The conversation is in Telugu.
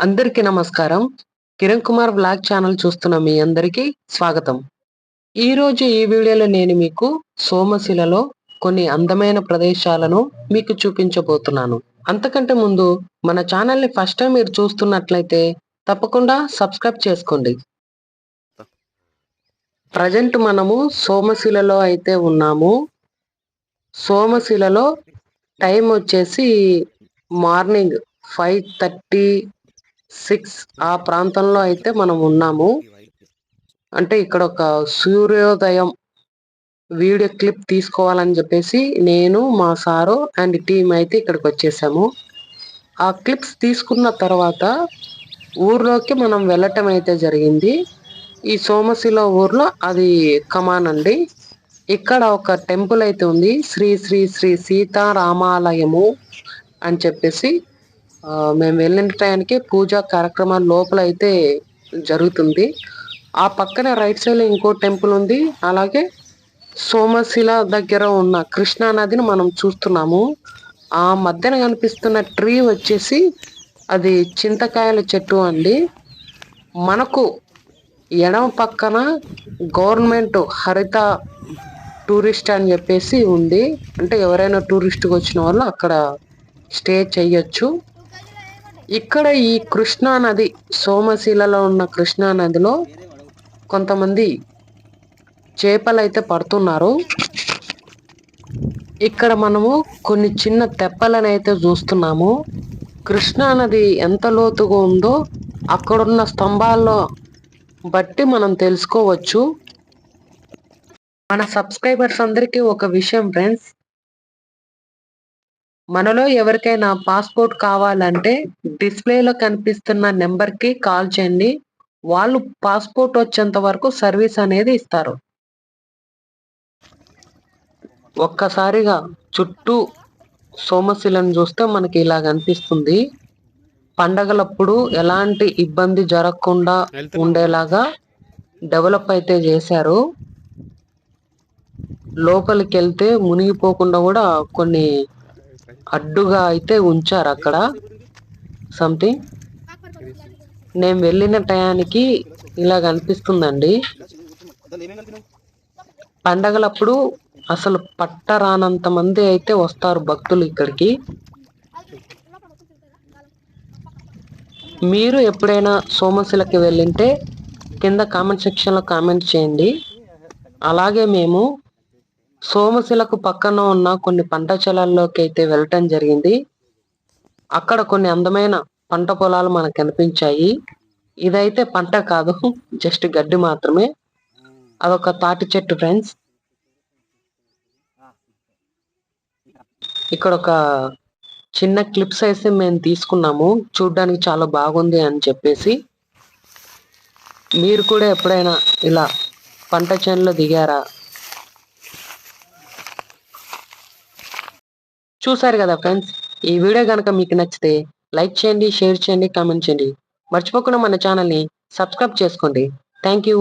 అందరికీ నమస్కారం. కిరణ్ కుమార్ బ్లాగ్ ఛానల్ చూస్తున్న మీ అందరికీ స్వాగతం. ఈరోజు ఈ వీడియోలో నేను మీకు సోమశిలలో కొన్ని అందమైన ప్రదేశాలను మీకు చూపించబోతున్నాను. అంతకంటే ముందు మన ఛానల్ని ఫస్ట్ టైం మీరు చూస్తున్నట్లయితే తప్పకుండా సబ్స్క్రైబ్ చేసుకోండి. ప్రజెంట్ మనము సోమశిలలో అయితే ఉన్నాము. సోమశిలలో టైం వచ్చేసి మార్నింగ్ 5:36 ఆ ప్రాంతంలో అయితే మనం ఉన్నాము. అంటే ఇక్కడ ఒక సూర్యోదయం వీడియో క్లిప్ తీసుకోవాలని చెప్పేసి నేను మా సారు అండ్ టీం అయితే ఇక్కడికి వచ్చేసాము. ఆ క్లిప్స్ తీసుకున్న తర్వాత ఊర్లోకి మనం వెళ్ళటం అయితే జరిగింది. ఈ సోమశిల ఊర్లో అది కమాన్ అండి. ఇక్కడ ఒక టెంపుల్ అయితే ఉంది, శ్రీ శ్రీ శ్రీ సీతారామాలయము అని చెప్పేసి. మేము వెళ్ళిన టైంకి పూజా కార్యక్రమాలు లోపల అయితే జరుగుతుంది. ఆ పక్కన రైట్ సైడ్ ఇంకో టెంపుల్ ఉంది. అలాగే సోమశిల దగ్గర ఉన్న కృష్ణా నదిని మనం చూస్తున్నాము. ఆ మధ్యన కనిపిస్తున్న ట్రీ వచ్చేసి అది చింతకాయల చెట్టు అండి. మనకు ఎడమ పక్కన గవర్నమెంట్ హరిత టూరిస్ట్ అని చెప్పేసి ఉంది. అంటే ఎవరైనా టూరిస్ట్కి వచ్చిన వాళ్ళు అక్కడ స్టే చెయ్యొచ్చు. ఇక్కడ ఈ కృష్ణా నది, సోమశిలలో ఉన్న కృష్ణా నదిలో కొంతమంది చేపలు అయితే పడుతున్నారు. ఇక్కడ మనము కొన్ని చిన్న తెప్పలను అయితే చూస్తున్నాము. కృష్ణా నది ఎంత లోతుగా ఉందో అక్కడున్న స్తంభాల్లో బట్టి మనం తెలుసుకోవచ్చు. మన సబ్స్క్రైబర్స్ అందరికీ ఒక విషయం ఫ్రెండ్స్, మనలో ఎవరికైనా పాస్పోర్ట్ కావాలంటే డిస్ప్లేలో కనిపిస్తున్న నెంబర్కి కాల్ చేయండి. వాళ్ళు పాస్పోర్ట్ వచ్చేంత వరకు సర్వీస్ అనేది ఇస్తారు. ఒక్కసారిగా చుట్టూ సోమశిలను చూస్తే మనకి ఇలా కనిపిస్తుంది. పండగలప్పుడు ఎలాంటి ఇబ్బంది జరగకుండా ఉండేలాగా డెవలప్ అయితే చేశారు. లోపలికి వెళ్తే మునిగిపోకుండా కూడా కొన్ని అడ్డుగా అయితే ఉంచారు అక్కడ సంథింగ్. నేను వెళ్ళిన టయానికి ఇలా కనిపిస్తుందండి. పండగలప్పుడు అసలు పట్టరానంత మంది అయితే వస్తారు భక్తులు ఇక్కడికి. మీరు ఎప్పుడైనా సోమశిలకి వెళ్ళింటే కింద కామెంట్ సెక్షన్లో కామెంట్ చేయండి. అలాగే మేము సోమశిలకు పక్కన ఉన్న కొన్ని పంట పొలాల్లోకి అయితే వెళ్ళటం జరిగింది. అక్కడ కొన్ని అందమైన పంట పొలాలు మనకు కనిపించాయి. ఇదైతే పంట కాదు, జస్ట్ గడ్డి మాత్రమే. అదొక తాటి చెట్టు ఫ్రెండ్స్. ఇక్కడ ఒక చిన్న క్లిప్స్ అయితే మేము తీసుకున్నాము, చూడ్డానికి చాలా బాగుంది అని చెప్పేసి. మీరు కూడా ఎప్పుడైనా ఇలా పంట చేనులో దిగారా? చూసారు కదా ఫ్రెండ్స్. ఈ వీడియో కనుక మీకు నచ్చితే లైక్ చేయండి, షేర్ చేయండి, కామెంట్ చేయండి. మర్చిపోకుండా మన ఛానల్ని సబ్స్క్రైబ్ చేసుకోండి. Thank you.